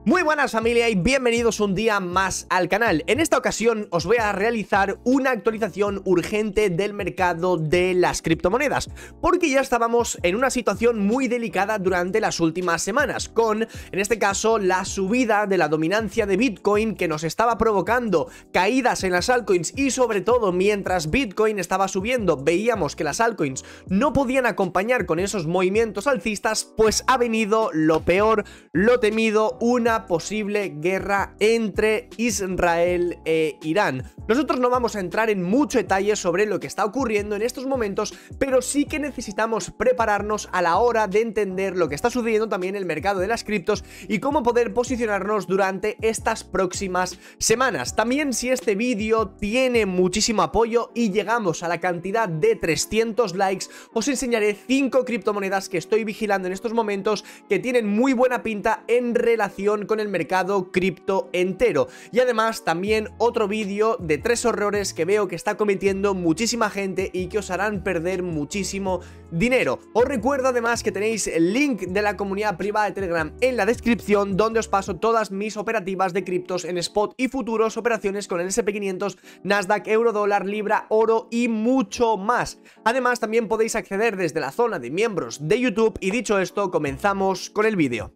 Muy buenas familia y bienvenidos un día más al canal. En esta ocasión os voy a realizar una actualización urgente del mercado de las criptomonedas, porque ya estábamos en una situación muy delicada durante las últimas semanas, con, en este caso, la subida de la dominancia de Bitcoin que nos estaba provocando caídas en las altcoins y sobre todo mientras Bitcoin estaba subiendo veíamos que las altcoins no podían acompañar con esos movimientos alcistas, pues ha venido lo peor, lo temido, una posible guerra entre Israel e Irán. Nosotros no vamos a entrar en mucho detalle sobre lo que está ocurriendo en estos momentos, pero sí que necesitamos prepararnos a la hora de entender lo que está sucediendo también en el mercado de las criptos y cómo poder posicionarnos durante estas próximas semanas. También, si este vídeo tiene muchísimo apoyo y llegamos a la cantidad de 300 likes, os enseñaré 5 criptomonedas que estoy vigilando en estos momentos que tienen muy buena pinta en relación con el mercado cripto entero. Y además también otro vídeo de 3 errores que veo que está cometiendo muchísima gente y que os harán perder muchísimo dinero. Os recuerdo además que tenéis el link de la comunidad privada de Telegram en la descripción, donde os paso todas mis operativas de criptos en spot y futuros, operaciones con el SP500, Nasdaq, Eurodólar, Libra, oro y mucho más. Además también podéis acceder desde la zona de miembros de YouTube y dicho esto, comenzamos con el vídeo.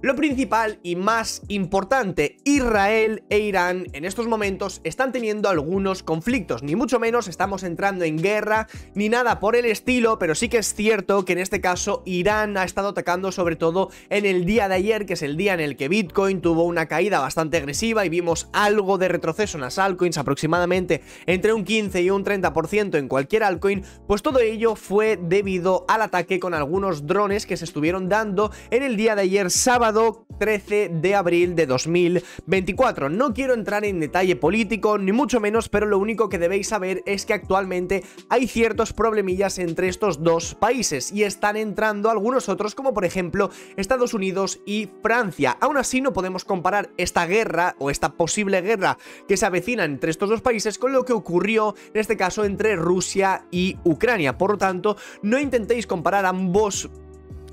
Lo principal y más importante, Israel e Irán en estos momentos están teniendo algunos conflictos, ni mucho menos estamos entrando en guerra ni nada por el estilo, pero sí que es cierto que en este caso Irán ha estado atacando sobre todo en el día de ayer, que es el día en el que Bitcoin tuvo una caída bastante agresiva y vimos algo de retroceso en las altcoins, aproximadamente entre un 15 y un 30% en cualquier altcoin. Pues todo ello fue debido al ataque con algunos drones que se estuvieron dando en el día de ayer, sábado 13 de abril de 2024. No quiero entrar en detalle político ni mucho menos, pero lo único que debéis saber es que actualmente hay ciertos problemillas entre estos dos países y están entrando algunos otros, como por ejemplo Estados Unidos y Francia. Aún así no podemos comparar esta guerra o esta posible guerra que se avecina entre estos dos países con lo que ocurrió en este caso entre Rusia y Ucrania. Por lo tanto, no intentéis comparar ambos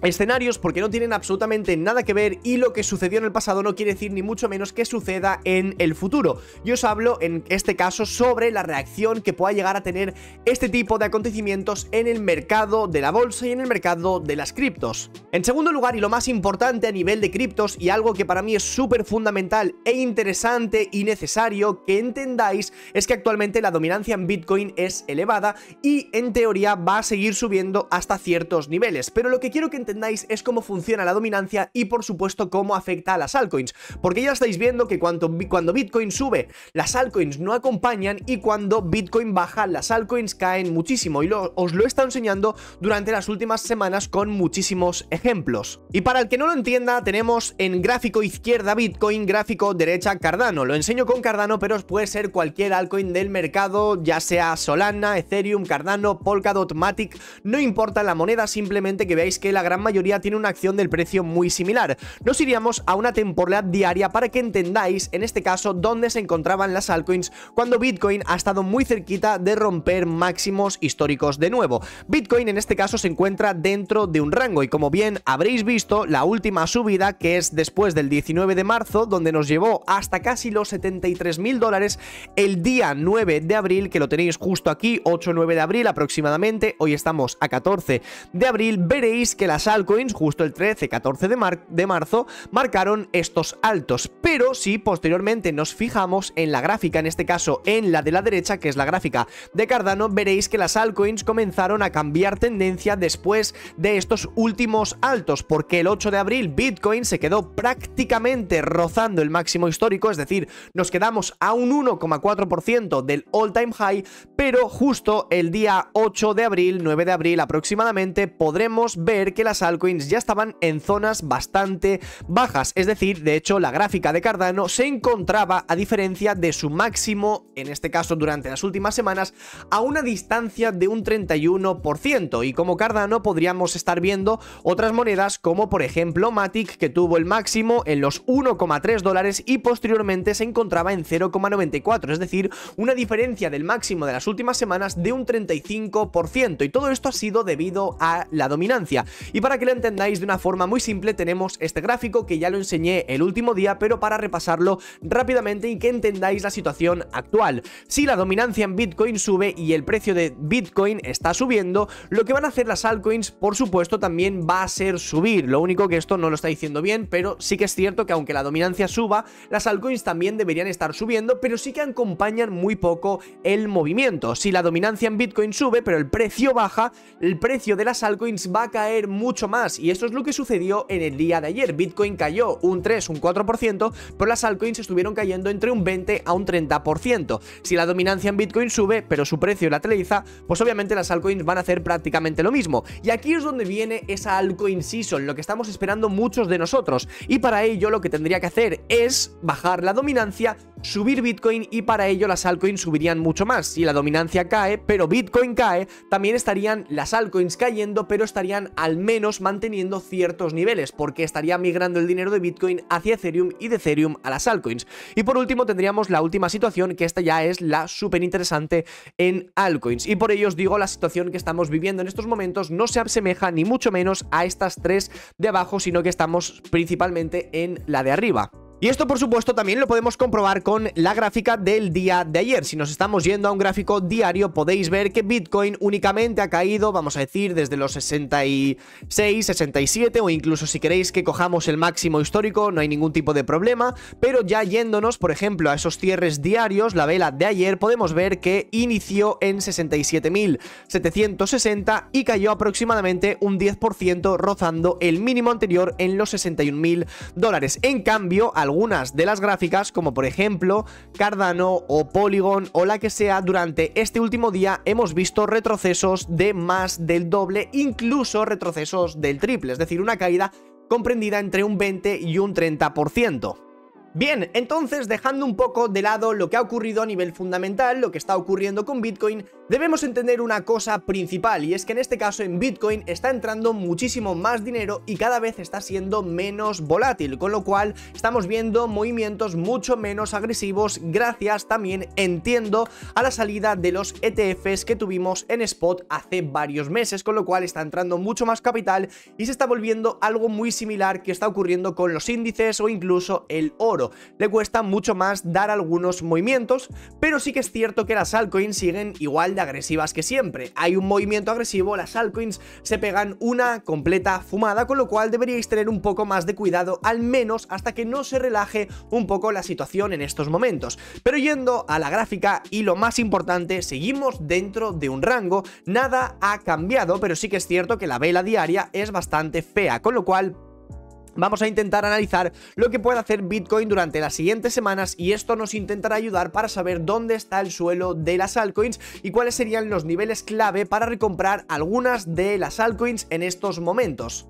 escenarios porque no tienen absolutamente nada que ver y lo que sucedió en el pasado no quiere decir ni mucho menos que suceda en el futuro. Yo os hablo en este caso sobre la reacción que pueda llegar a tener este tipo de acontecimientos en el mercado de la bolsa y en el mercado de las criptos. En segundo lugar, y lo más importante a nivel de criptos, y algo que para mí es súper fundamental e interesante y necesario que entendáis, es que actualmente la dominancia en Bitcoin es elevada y en teoría va a seguir subiendo hasta ciertos niveles, pero lo que quiero que entendáis es cómo funciona la dominancia y por supuesto cómo afecta a las altcoins, porque ya estáis viendo que cuando Bitcoin sube las altcoins no acompañan y cuando Bitcoin baja las altcoins caen muchísimo, y os lo he estado enseñando durante las últimas semanas con muchísimos ejemplos. Y para el que no lo entienda, tenemos en gráfico izquierda Bitcoin, gráfico derecha Cardano. Lo enseño con Cardano, pero puede ser cualquier altcoin del mercado, ya sea Solana, Ethereum, Cardano, Polkadot, Matic, no importa la moneda, simplemente que veáis que la gran mayoría tiene una acción del precio muy similar. Nos iríamos a una temporalidad diaria para que entendáis en este caso dónde se encontraban las altcoins cuando Bitcoin ha estado muy cerquita de romper máximos históricos de nuevo. Bitcoin en este caso se encuentra dentro de un rango y como bien habréis visto, la última subida, que es después del 19 de marzo, donde nos llevó hasta casi los $73.000 el día 9 de abril, que lo tenéis justo aquí, 8-9 de abril aproximadamente, hoy estamos a 14 de abril, veréis que las altcoins justo el 13-14 de marzo marcaron estos altos, pero si posteriormente nos fijamos en la gráfica, en este caso en la de la derecha, que es la gráfica de Cardano, veréis que las altcoins comenzaron a cambiar tendencia después de estos últimos altos, porque el 8 de abril Bitcoin se quedó prácticamente rozando el máximo histórico, es decir, nos quedamos a un 1,4% del all time high, pero justo el día 8 de abril, 9 de abril aproximadamente, podremos ver que las las altcoins ya estaban en zonas bastante bajas, es decir, de hecho la gráfica de Cardano se encontraba, a diferencia de su máximo, en este caso durante las últimas semanas, a una distancia de un 31%, y como Cardano podríamos estar viendo otras monedas como por ejemplo Matic, que tuvo el máximo en los 1,3 dólares y posteriormente se encontraba en 0,94, es decir, una diferencia del máximo de las últimas semanas de un 35%, y todo esto ha sido debido a la dominancia. Y para que lo entendáis de una forma muy simple, tenemos este gráfico que ya lo enseñé el último día, pero para repasarlo rápidamente y que entendáis la situación actual. Si la dominancia en Bitcoin sube y el precio de Bitcoin está subiendo, lo que van a hacer las altcoins, por supuesto, también va a ser subir. Lo único que esto no lo está diciendo bien, pero sí que es cierto que aunque la dominancia suba, las altcoins también deberían estar subiendo, pero sí que acompañan muy poco el movimiento. Si la dominancia en Bitcoin sube, pero el precio baja, el precio de las altcoins va a caer mucho más, y eso es lo que sucedió en el día de ayer. Bitcoin cayó un 3, un 4%, pero las altcoins estuvieron cayendo entre un 20 a un 30%. Si la dominancia en Bitcoin sube, pero su precio lateraliza, pues obviamente las altcoins van a hacer prácticamente lo mismo. Y aquí es donde viene esa altcoin season, lo que estamos esperando muchos de nosotros, y para ello lo que tendría que hacer es bajar la dominancia, subir Bitcoin, y para ello las altcoins subirían mucho más. Si la dominancia cae, pero Bitcoin cae, también estarían las altcoins cayendo, pero estarían al menos manteniendo ciertos niveles, porque estaría migrando el dinero de Bitcoin hacia Ethereum y de Ethereum a las altcoins. Y por último tendríamos la última situación, que esta ya es la súper interesante en altcoins, y por ello os digo, la situación que estamos viviendo en estos momentos no se asemeja ni mucho menos a estas tres de abajo, sino que estamos principalmente en la de arriba. Y esto por supuesto también lo podemos comprobar con la gráfica del día de ayer. Si nos estamos yendo a un gráfico diario, podéis ver que Bitcoin únicamente ha caído, vamos a decir, desde los 66, 67, o incluso si queréis que cojamos el máximo histórico, no hay ningún tipo de problema. Pero ya yéndonos, por ejemplo, a esos cierres diarios, la vela de ayer, podemos ver que inició en 67.760 y cayó aproximadamente un 10%, rozando el mínimo anterior en los 61.000 dólares. En cambio, algunas de las gráficas, como por ejemplo Cardano o Polygon o la que sea, durante este último día hemos visto retrocesos de más del doble, incluso retrocesos del triple, es decir, una caída comprendida entre un 20 y un 30%. Bien, entonces, dejando un poco de lado lo que ha ocurrido a nivel fundamental, lo que está ocurriendo con Bitcoin, debemos entender una cosa principal, y es que en este caso en Bitcoin está entrando muchísimo más dinero y cada vez está siendo menos volátil, con lo cual estamos viendo movimientos mucho menos agresivos, gracias también, entiendo, a la salida de los ETFs que tuvimos en spot hace varios meses, con lo cual está entrando mucho más capital y se está volviendo algo muy similar que está ocurriendo con los índices o incluso el oro. Le cuesta mucho más dar algunos movimientos, pero sí que es cierto que las altcoins siguen igual de agresivas que siempre. Hay un movimiento agresivo, las altcoins se pegan una completa fumada, con lo cual deberíais tener un poco más de cuidado, al menos hasta que no se relaje un poco la situación en estos momentos. Pero yendo a la gráfica, y lo más importante, seguimos dentro de un rango, nada ha cambiado, pero sí que es cierto que la vela diaria es bastante fea, con lo cual vamos a intentar analizar lo que puede hacer Bitcoin durante las siguientes semanas, y esto nos intentará ayudar para saber dónde está el suelo de las altcoins y cuáles serían los niveles clave para recomprar algunas de las altcoins en estos momentos.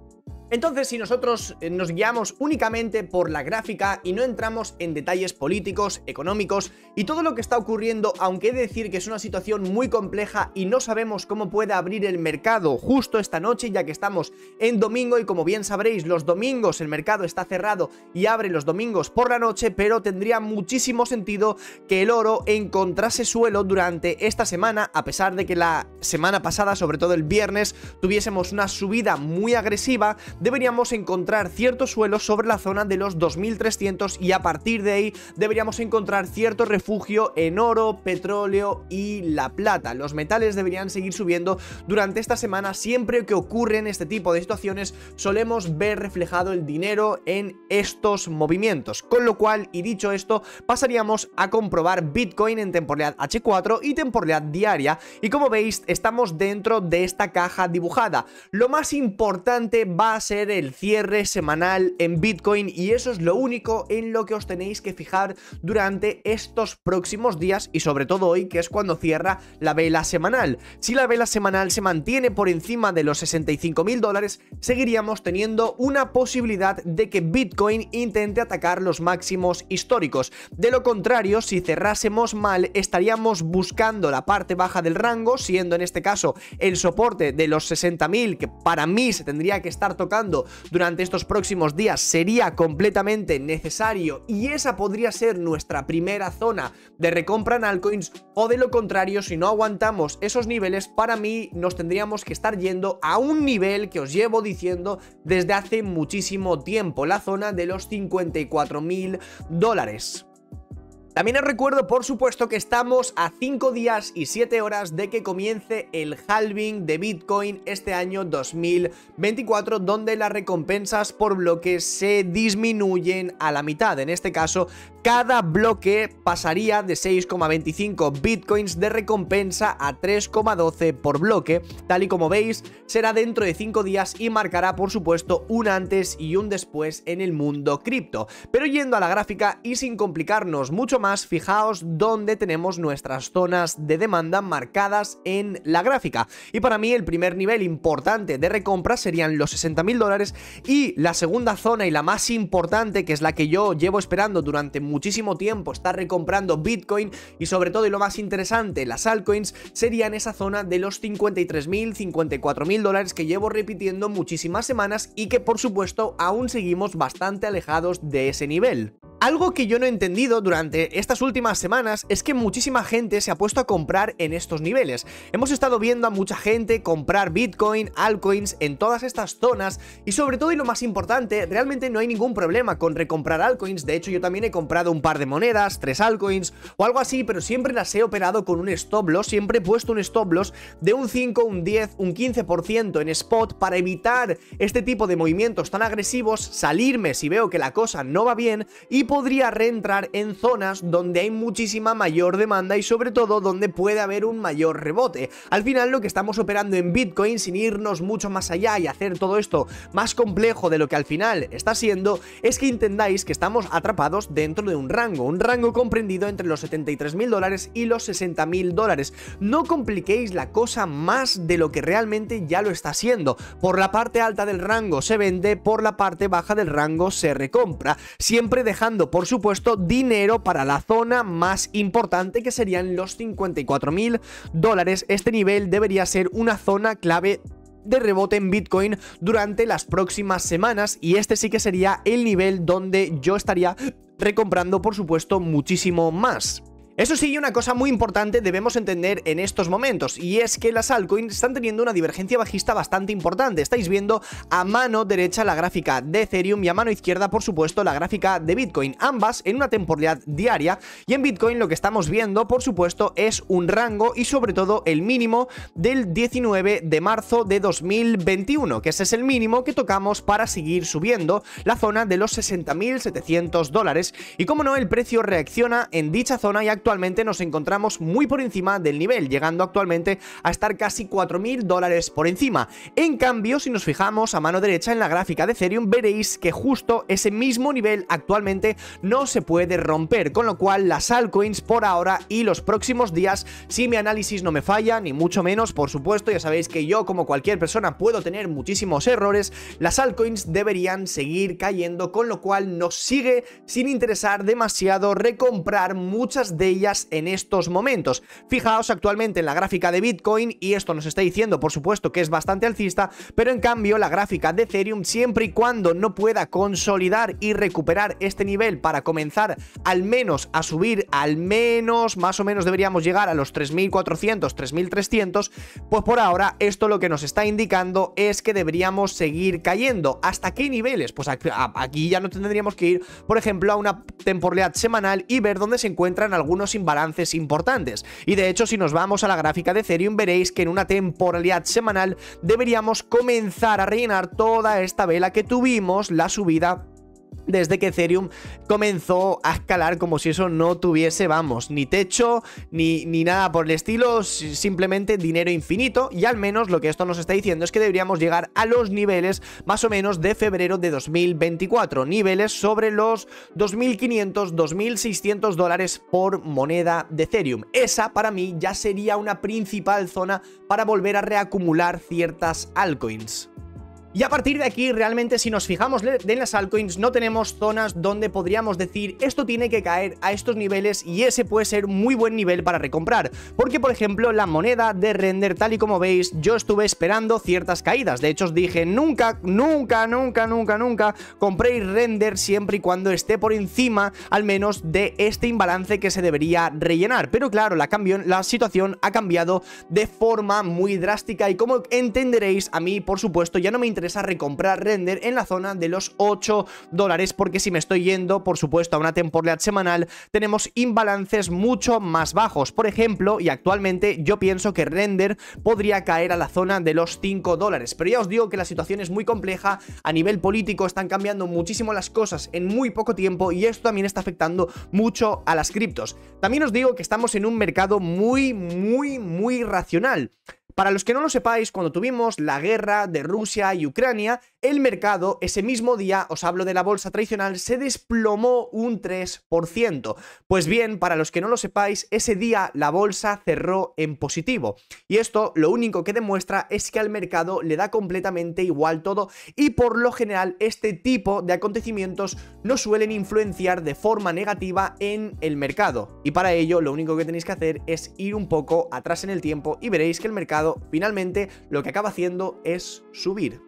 Entonces, si nosotros nos guiamos únicamente por la gráfica y no entramos en detalles políticos, económicos y todo lo que está ocurriendo, aunque he de decir que es una situación muy compleja y no sabemos cómo puede abrir el mercado justo esta noche, ya que estamos en domingo y como bien sabréis, los domingos el mercado está cerrado y abre los domingos por la noche, pero tendría muchísimo sentido que el oro encontrase suelo durante esta semana, a pesar de que la semana pasada, sobre todo el viernes, tuviésemos una subida muy agresiva. Deberíamos encontrar cierto suelo sobre la zona de los 2300 y a partir de ahí deberíamos encontrar cierto refugio en oro, petróleo y la plata. Los metales deberían seguir subiendo durante esta semana. Siempre que ocurren este tipo de situaciones solemos ver reflejado el dinero en estos movimientos, con lo cual, y dicho esto, pasaríamos a comprobar Bitcoin en temporalidad H4 y temporalidad diaria, y como veis estamos dentro de esta caja dibujada. Lo más importante va a ser ser el cierre semanal en Bitcoin, y eso es lo único en lo que os tenéis que fijar durante estos próximos días y sobre todo hoy, que es cuando cierra la vela semanal. Si la vela semanal se mantiene por encima de los $65.000, seguiríamos teniendo una posibilidad de que Bitcoin intente atacar los máximos históricos. De lo contrario, si cerrásemos mal, estaríamos buscando la parte baja del rango, siendo en este caso el soporte de los 60.000, que para mí se tendría que estar tocando durante estos próximos días, sería completamente necesario, y esa podría ser nuestra primera zona de recompra en altcoins. O de lo contrario, si no aguantamos esos niveles, para mí nos tendríamos que estar yendo a un nivel que os llevo diciendo desde hace muchísimo tiempo, la zona de los $54.000. También os recuerdo, por supuesto, que estamos a 5 días y 7 horas de que comience el halving de Bitcoin este año 2024, donde las recompensas por bloque se disminuyen a la mitad. En este caso, cada bloque pasaría de 6,25 Bitcoins de recompensa a 3,12 por bloque. Tal y como veis, será dentro de 5 días y marcará, por supuesto, un antes y un después en el mundo cripto. Pero yendo a la gráfica y sin complicarnos mucho más, fijaos dónde tenemos nuestras zonas de demanda marcadas en la gráfica. Y para mí el primer nivel importante de recompra serían los $60.000, y la segunda zona y la más importante, que es la que yo llevo esperando durante muchísimo tiempo, está recomprando Bitcoin y sobre todo, y lo más interesante, las altcoins, serían esa zona de los $53.000, $54.000 que llevo repitiendo muchísimas semanas y que por supuesto aún seguimos bastante alejados de ese nivel. Algo que yo no he entendido durante estas últimas semanas es que muchísima gente se ha puesto a comprar en estos niveles. Hemos estado viendo a mucha gente comprar Bitcoin, altcoins en todas estas zonas, y sobre todo, y lo más importante, realmente no hay ningún problema con recomprar altcoins. De hecho, yo también he comprado un par de monedas, 3 altcoins o algo así, pero siempre las he operado con un stop loss. Siempre he puesto un stop loss de un 5, un 10, un 15% en spot para evitar este tipo de movimientos tan agresivos, salirme si veo que la cosa no va bien, y podría reentrar en zonas donde hay muchísima mayor demanda y sobre todo donde puede haber un mayor rebote. Al final, lo que estamos operando en Bitcoin, sin irnos mucho más allá y hacer todo esto más complejo de lo que al final está siendo, es que entendáis que estamos atrapados dentro de un rango comprendido entre los $73.000 y los $60.000. No compliquéis la cosa más de lo que realmente ya lo está siendo. Por la parte alta del rango se vende, por la parte baja del rango se recompra, siempre dejando, por supuesto, dinero para la zona más importante, que serían los $54.000. Este nivel debería ser una zona clave de rebote en Bitcoin durante las próximas semanas, y este sí que sería el nivel donde yo estaría recomprando, por supuesto, muchísimo más. Eso sí, una cosa muy importante debemos entender en estos momentos, y es que las altcoins están teniendo una divergencia bajista bastante importante. Estáis viendo a mano derecha la gráfica de Ethereum y a mano izquierda, por supuesto, la gráfica de Bitcoin, ambas en una temporalidad diaria, y en Bitcoin lo que estamos viendo, por supuesto, es un rango y sobre todo el mínimo del 19 de marzo de 2021, que ese es el mínimo que tocamos para seguir subiendo, la zona de los $60.700, y como no, el precio reacciona en dicha zona y actualmente nos encontramos muy por encima del nivel, llegando actualmente a estar casi $4.000 por encima. En cambio, si nos fijamos a mano derecha en la gráfica de Ethereum, veréis que justo ese mismo nivel actualmente no se puede romper, con lo cual las altcoins por ahora y los próximos días, si mi análisis no me falla, ni mucho menos, por supuesto, ya sabéis que yo, como cualquier persona, puedo tener muchísimos errores, las altcoins deberían seguir cayendo, con lo cual nos sigue sin interesar demasiado recomprar muchas de ellas en estos momentos. Fijaos actualmente en la gráfica de Bitcoin, y esto nos está diciendo, por supuesto, que es bastante alcista, pero en cambio la gráfica de Ethereum, siempre y cuando no pueda consolidar y recuperar este nivel para comenzar al menos a subir, al menos más o menos deberíamos llegar a los 3.400, 3.300, pues por ahora esto lo que nos está indicando es que deberíamos seguir cayendo. ¿Hasta qué niveles? Pues aquí ya no tendríamos que ir, por ejemplo, a una temporalidad semanal y ver dónde se encuentran algunos imbalances importantes. Y de hecho, si nos vamos a la gráfica de Ethereum, veréis que en una temporalidad semanal deberíamos comenzar a rellenar toda esta vela que tuvimos la subida desde que Ethereum comenzó a escalar como si eso no tuviese, vamos, ni techo, ni nada por el estilo, simplemente dinero infinito. Y al menos lo que esto nos está diciendo es que deberíamos llegar a los niveles más o menos de febrero de 2024, niveles sobre los 2.500, 2.600 dólares por moneda de Ethereum. Esa para mí ya sería una principal zona para volver a reacumular ciertas altcoins. Y a partir de aquí, realmente, si nos fijamos en las altcoins, no tenemos zonas donde podríamos decir esto tiene que caer a estos niveles y ese puede ser muy buen nivel para recomprar. Porque, por ejemplo, la moneda de Render, tal y como veis, yo estuve esperando ciertas caídas. De hecho, os dije, nunca compréis Render siempre y cuando esté por encima, al menos, de este imbalance que se debería rellenar. Pero claro, la situación ha cambiado de forma muy drástica y como entenderéis, a mí, por supuesto, ya no me interesa recomprar Render en la zona de los 8 dólares, porque si me estoy yendo, por supuesto, a una temporalidad semanal, tenemos imbalances mucho más bajos. Por ejemplo, y actualmente yo pienso que Render podría caer a la zona de los 5 dólares, pero ya os digo que la situación es muy compleja. A nivel político están cambiando muchísimo las cosas en muy poco tiempo y esto también está afectando mucho a las criptos. También os digo que estamos en un mercado muy racional. Para los que no lo sepáis, cuando tuvimos la guerra de Rusia y Ucrania, el mercado ese mismo día, os hablo de la bolsa tradicional, se desplomó un 3%. Pues bien, para los que no lo sepáis, ese día la bolsa cerró en positivo. Y esto lo único que demuestra es que al mercado le da completamente igual todo y por lo general este tipo de acontecimientos no suelen influenciar de forma negativa en el mercado. Y para ello lo único que tenéis que hacer es ir un poco atrás en el tiempo y veréis que el mercado finalmente lo que acaba haciendo es subir.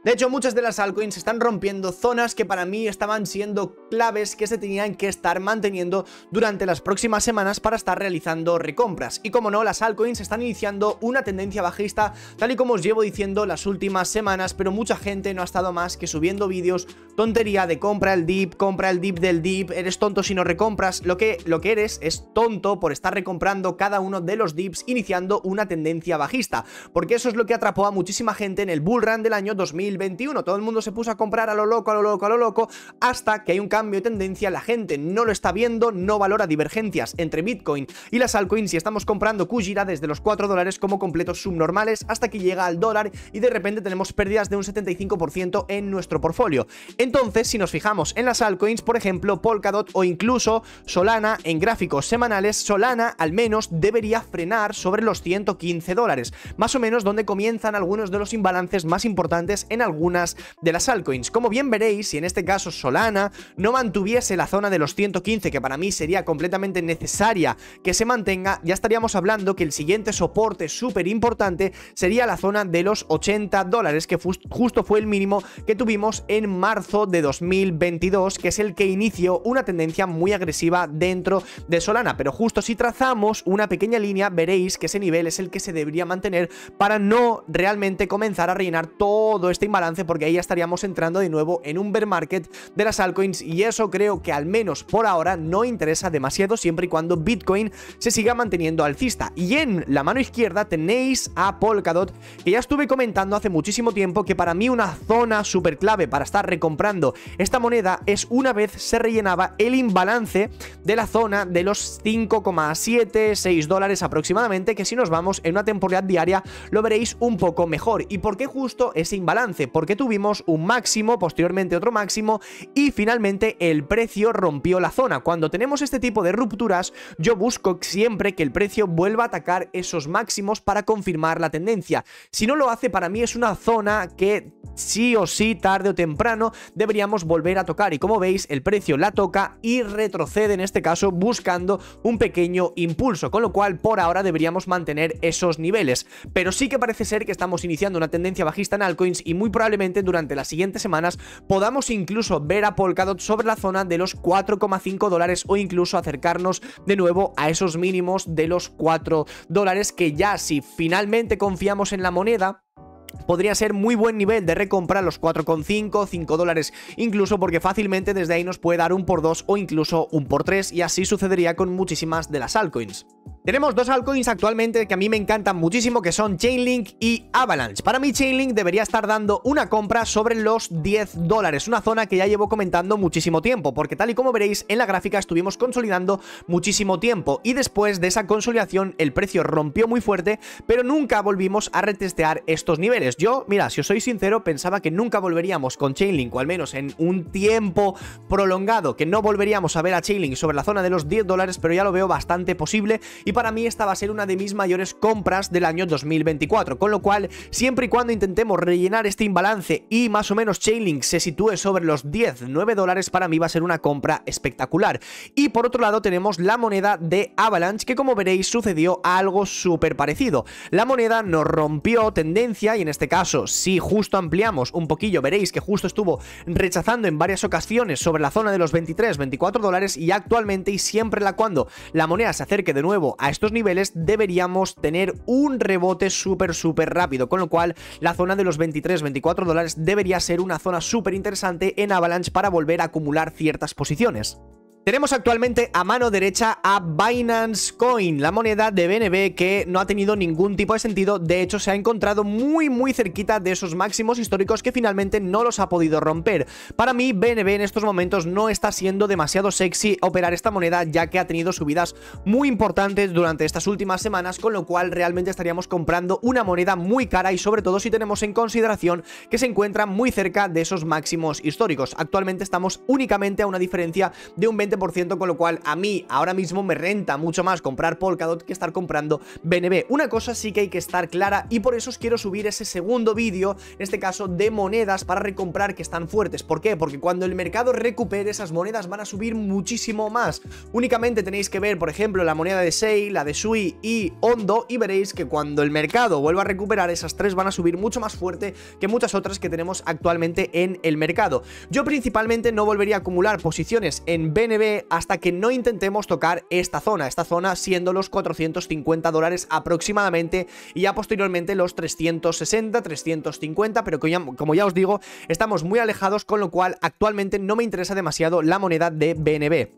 De hecho, muchas de las altcoins están rompiendo zonas que para mí estaban siendo claves que se tenían que estar manteniendo durante las próximas semanas para estar realizando recompras. Y como no, las altcoins están iniciando una tendencia bajista, tal y como os llevo diciendo las últimas semanas, pero mucha gente no ha estado más que subiendo vídeos, tontería de compra el dip del dip, eres tonto si no recompras. Lo que eres es tonto por estar recomprando cada uno de los dips iniciando una tendencia bajista, porque eso es lo que atrapó a muchísima gente en el bull run del año 2021. Todo el mundo se puso a comprar a lo loco, hasta que hay un cambio de tendencia, la gente no lo está viendo, no valora divergencias entre Bitcoin y las altcoins y estamos comprando Kujira desde los 4 dólares como completos subnormales hasta que llega al dólar y de repente tenemos pérdidas de un 75% en nuestro portfolio. Entonces, si nos fijamos en las altcoins, por ejemplo, Polkadot o incluso Solana, en gráficos semanales, Solana al menos debería frenar sobre los 115 dólares, más o menos donde comienzan algunos de los imbalances más importantes en algunas de las altcoins. Como bien veréis, si en este caso Solana no mantuviese la zona de los 115, que para mí sería completamente necesaria que se mantenga, ya estaríamos hablando que el siguiente soporte súper importante sería la zona de los 80 dólares, que justo fue el mínimo que tuvimos en marzo de 2022, que es el que inició una tendencia muy agresiva dentro de Solana. Pero justo si trazamos una pequeña línea, veréis que ese nivel es el que se debería mantener para no realmente comenzar a rellenar todo este imbalance, porque ahí ya estaríamos entrando de nuevo en un bear market de las altcoins y eso creo que al menos por ahora no interesa demasiado siempre y cuando Bitcoin se siga manteniendo alcista. Y en la mano izquierda tenéis a Polkadot, que ya estuve comentando hace muchísimo tiempo que para mí una zona súper clave para estar recomprando esta moneda es una vez se rellenaba el imbalance de la zona de los 5,7, 6 dólares aproximadamente, que si nos vamos en una temporalidad diaria lo veréis un poco mejor. ¿Y por qué justo ese imbalance? Porque tuvimos un máximo, posteriormente otro máximo y finalmente el precio rompió la zona. Cuando tenemos este tipo de rupturas, yo busco siempre que el precio vuelva a atacar esos máximos para confirmar la tendencia. Si no lo hace, para mí es una zona que sí o sí, tarde o temprano, deberíamos volver a tocar. Y como veis, el precio la toca y retrocede en este caso buscando un pequeño impulso, con lo cual por ahora deberíamos mantener esos niveles. Pero sí que parece ser que estamos iniciando una tendencia bajista en altcoins y muy probablemente durante las siguientes semanas podamos incluso ver a Polkadot sobre la zona de los 4,5 dólares o incluso acercarnos de nuevo a esos mínimos de los 4 dólares, que ya si finalmente confiamos en la moneda podría ser muy buen nivel de recompra los 4,5, 5 dólares incluso, porque fácilmente desde ahí nos puede dar un por 2 o incluso un por 3 y así sucedería con muchísimas de las altcoins. Tenemos dos altcoins actualmente que a mí me encantan muchísimo, que son Chainlink y Avalanche. Para mí Chainlink debería estar dando una compra sobre los $10, una zona que ya llevo comentando muchísimo tiempo, porque tal y como veréis en la gráfica estuvimos consolidando muchísimo tiempo y después de esa consolidación el precio rompió muy fuerte, pero nunca volvimos a retestear estos niveles. Yo, mira, si os soy sincero, pensaba que nunca volveríamos con Chainlink, o al menos en un tiempo prolongado, que no volveríamos a ver a Chainlink sobre la zona de los $10, pero ya lo veo bastante posible. Y para mí esta va a ser una de mis mayores compras del año 2024, con lo cual siempre y cuando intentemos rellenar este imbalance y más o menos Chainlink se sitúe sobre los $9, para mí va a ser una compra espectacular. Y por otro lado tenemos la moneda de Avalanche, que como veréis sucedió algo súper parecido. La moneda nos rompió tendencia y en este caso si justo ampliamos un poquillo veréis que justo estuvo rechazando en varias ocasiones sobre la zona de los $23-24 y actualmente y siempre cuando la moneda se acerque de nuevo a estos niveles deberíamos tener un rebote súper rápido, con lo cual la zona de los $23-24 debería ser una zona súper interesante en Avalanche para volver a acumular ciertas posiciones. Tenemos actualmente a mano derecha a Binance Coin, la moneda de BNB que no ha tenido ningún tipo de sentido, de hecho se ha encontrado muy cerquita de esos máximos históricos que finalmente no los ha podido romper. Para mí BNB en estos momentos no está siendo demasiado sexy operar esta moneda, ya que ha tenido subidas muy importantes durante estas últimas semanas, con lo cual realmente estaríamos comprando una moneda muy cara y sobre todo si tenemos en consideración que se encuentra muy cerca de esos máximos históricos. Actualmente estamos únicamente a una diferencia de un 20%, con lo cual a mí ahora mismo me renta mucho más comprar Polkadot que estar comprando BNB. Una cosa sí que hay que estar clara y por eso os quiero subir ese segundo vídeo, en este caso de monedas para recomprar que están fuertes. ¿Por qué? Porque cuando el mercado recupere esas monedas van a subir muchísimo más. Únicamente tenéis que ver, por ejemplo, la moneda de SEI, la de SUI y Ondo y veréis que cuando el mercado vuelva a recuperar esas tres van a subir mucho más fuerte que muchas otras que tenemos actualmente en el mercado. Yo principalmente no volvería a acumular posiciones en BNB hasta que no intentemos tocar esta zona siendo los $450 aproximadamente y ya posteriormente los 360, 350, pero como ya os digo, estamos muy alejados, con lo cual actualmente no me interesa demasiado la moneda de BNB.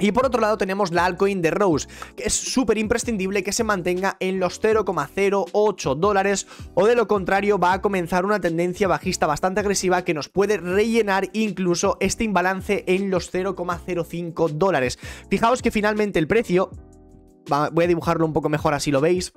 Y por otro lado tenemos la altcoin de Rose, que es súper imprescindible que se mantenga en los $0,08 o de lo contrario va a comenzar una tendencia bajista bastante agresiva que nos puede rellenar incluso este imbalance en los $0,05. Fijaos que finalmente el precio, voy a dibujarlo un poco mejor así lo veis.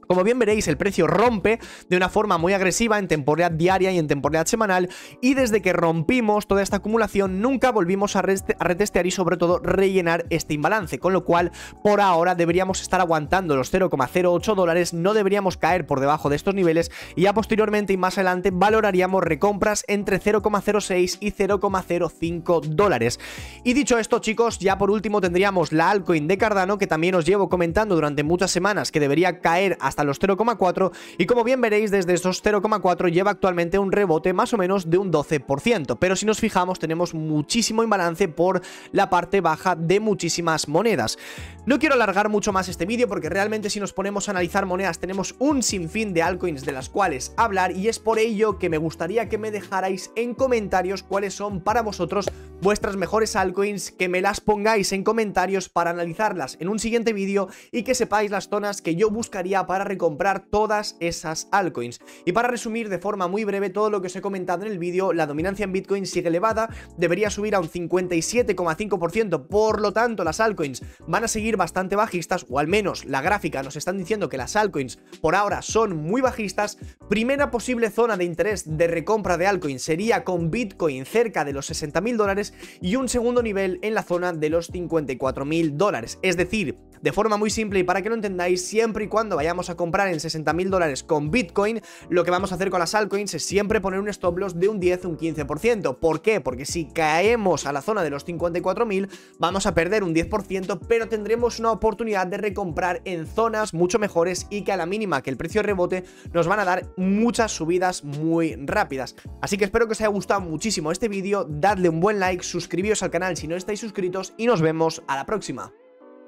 Como bien veréis, el precio rompe de una forma muy agresiva en temporalidad diaria y en temporalidad semanal, y desde que rompimos toda esta acumulación nunca volvimos a retestear y sobre todo rellenar este imbalance, con lo cual por ahora deberíamos estar aguantando los $0,08, no deberíamos caer por debajo de estos niveles y ya posteriormente y más adelante valoraríamos recompras entre 0,06 y $0,05. Y dicho esto, chicos, ya por último tendríamos la altcoin de Cardano, que también os llevo comentando durante muchas semanas que debería caer hasta los 0,4 y como bien veréis desde estos 0,4 lleva actualmente un rebote más o menos de un 12%, pero si nos fijamos tenemos muchísimo imbalance por la parte baja de muchísimas monedas. No quiero alargar mucho más este vídeo porque realmente si nos ponemos a analizar monedas tenemos un sinfín de altcoins de las cuales hablar y es por ello que me gustaría que me dejarais en comentarios cuáles son para vosotros vuestras mejores altcoins, que me las pongáis en comentarios para analizarlas en un siguiente vídeo y que sepáis las zonas que yo buscaría para recomprar todas esas altcoins. Y para resumir de forma muy breve todo lo que os he comentado en el vídeo, la dominancia en Bitcoin sigue elevada, debería subir a un 57,5%, por lo tanto las altcoins van a seguir bastante bajistas, o al menos la gráfica nos están diciendo que las altcoins por ahora son muy bajistas. Primera posible zona de interés de recompra de altcoins sería con Bitcoin cerca de los $60.000 y un segundo nivel en la zona de los $54.000, es decir, de forma muy simple y para que lo entendáis, siempre y cuando vayamos a comprar en $60.000 con Bitcoin, lo que vamos a hacer con las altcoins es siempre poner un stop loss de un 10 o un 15%. ¿Por qué? Porque si caemos a la zona de los 54.000 vamos a perder un 10%, pero tendremos una oportunidad de recomprar en zonas mucho mejores y que a la mínima que el precio rebote nos van a dar muchas subidas muy rápidas. Así que espero que os haya gustado muchísimo este vídeo, dadle un buen like, suscribíos al canal si no estáis suscritos y nos vemos a la próxima.